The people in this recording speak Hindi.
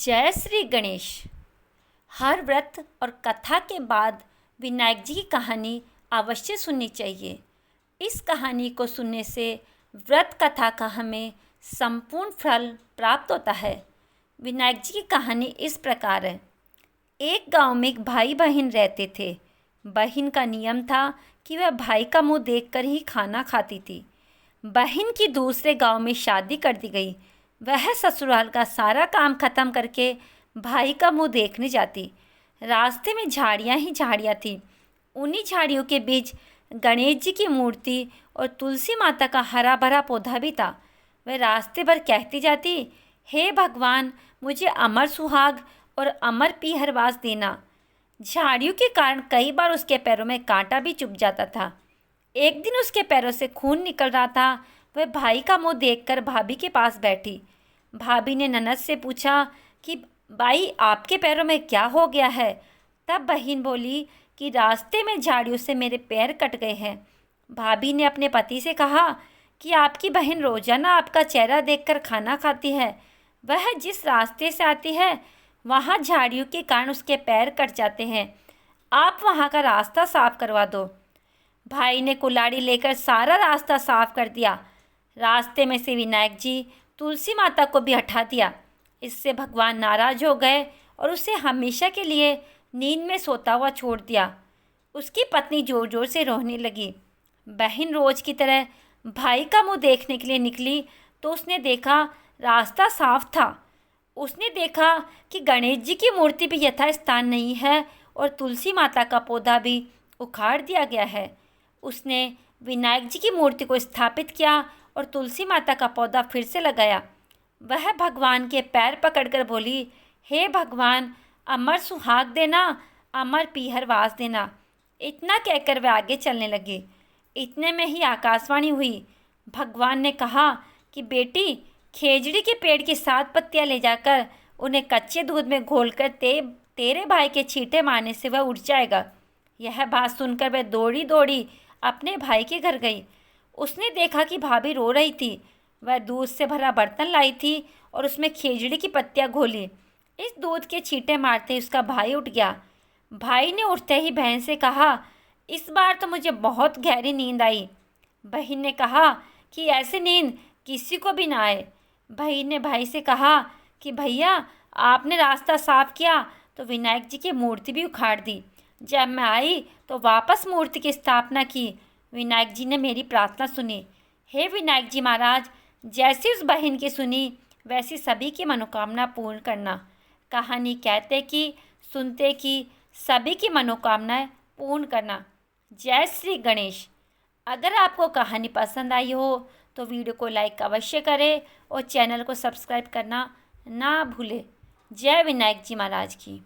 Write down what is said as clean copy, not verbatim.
जय श्री गणेश। हर व्रत और कथा के बाद विनायक जी की कहानी अवश्य सुननी चाहिए। इस कहानी को सुनने से व्रत कथा का हमें संपूर्ण फल प्राप्त होता है। विनायक जी की कहानी इस प्रकार है। एक गांव में एक भाई बहन रहते थे। बहन का नियम था कि वह भाई का मुंह देखकर ही खाना खाती थी। बहन की दूसरे गांव में शादी कर दी गई। वह ससुराल का सारा काम खत्म करके भाई का मुंह देखने जाती। रास्ते में झाड़ियाँ ही झाड़ियाँ थी। उन्हीं झाड़ियों के बीच गणेश जी की मूर्ति और तुलसी माता का हरा भरा पौधा भी था। वह रास्ते भर कहती जाती, हे भगवान, मुझे अमर सुहाग और अमर पीहरवास देना। झाड़ियों के कारण कई बार उसके पैरों में कांटा भी चुभ जाता था। एक दिन उसके पैरों से खून निकल रहा था। वह भाई का मुंह देखकर भाभी के पास बैठी। भाभी ने ननद से पूछा कि भाई, आपके पैरों में क्या हो गया है? तब बहन बोली कि रास्ते में झाड़ियों से मेरे पैर कट गए हैं। भाभी ने अपने पति से कहा कि आपकी बहन रोजाना आपका चेहरा देखकर खाना खाती है। वह जिस रास्ते से आती है वहाँ झाड़ियों के कारण उसके पैर कट जाते हैं। आप वहाँ का रास्ता साफ करवा दो। भाई ने कुल्हाड़ी लेकर सारा रास्ता साफ कर दिया। रास्ते में से विनायक जी, तुलसी माता को भी हटा दिया। इससे भगवान नाराज हो गए और उसे हमेशा के लिए नींद में सोता हुआ छोड़ दिया। उसकी पत्नी जोर जोर से रोने लगी। बहन रोज की तरह भाई का मुंह देखने के लिए निकली तो उसने देखा रास्ता साफ था। उसने देखा कि गणेश जी की मूर्ति भी यथास्थान नहीं है और तुलसी माता का पौधा भी उखाड़ दिया गया है। उसने विनायक जी की मूर्ति को स्थापित किया और तुलसी माता का पौधा फिर से लगाया। वह भगवान के पैर पकड़कर बोली, हे भगवान, अमर सुहाग देना, अमर पीहरवास देना। इतना कहकर वह आगे चलने लगी। इतने में ही आकाशवाणी हुई। भगवान ने कहा कि बेटी, खेजड़ी के पेड़ की 7 पत्तियां ले जाकर उन्हें कच्चे दूध में घोलकर तेरे भाई के छींटे मारने से वह उठ जाएगा। यह बात सुनकर वह दौड़ी दौड़ी अपने भाई के घर गई। उसने देखा कि भाभी रो रही थी। वह दूध से भरा बर्तन लाई थी और उसमें खेजड़ी की पत्तियां घोली। इस दूध के छींटे मारते ही उसका भाई उठ गया। भाई ने उठते ही बहन से कहा, इस बार तो मुझे बहुत गहरी नींद आई। बहन ने कहा कि ऐसी नींद किसी को भी ना आए। बहन ने भाई से कहा कि भैया, आपने रास्ता साफ किया तो विनायक जी की मूर्ति भी उखाड़ दी। जब मैं आई तो वापस मूर्ति की स्थापना की। विनायक जी ने मेरी प्रार्थना सुनी। हे विनायक जी महाराज, जैसी उस बहन की सुनी वैसी सभी की मनोकामना पूर्ण करना। कहानी कहते कि सुनते कि सभी की मनोकामनाएं पूर्ण करना। जय श्री गणेश। अगर आपको कहानी पसंद आई हो तो वीडियो को लाइक अवश्य करें और चैनल को सब्सक्राइब करना ना भूलें। जय विनायक जी महाराज की।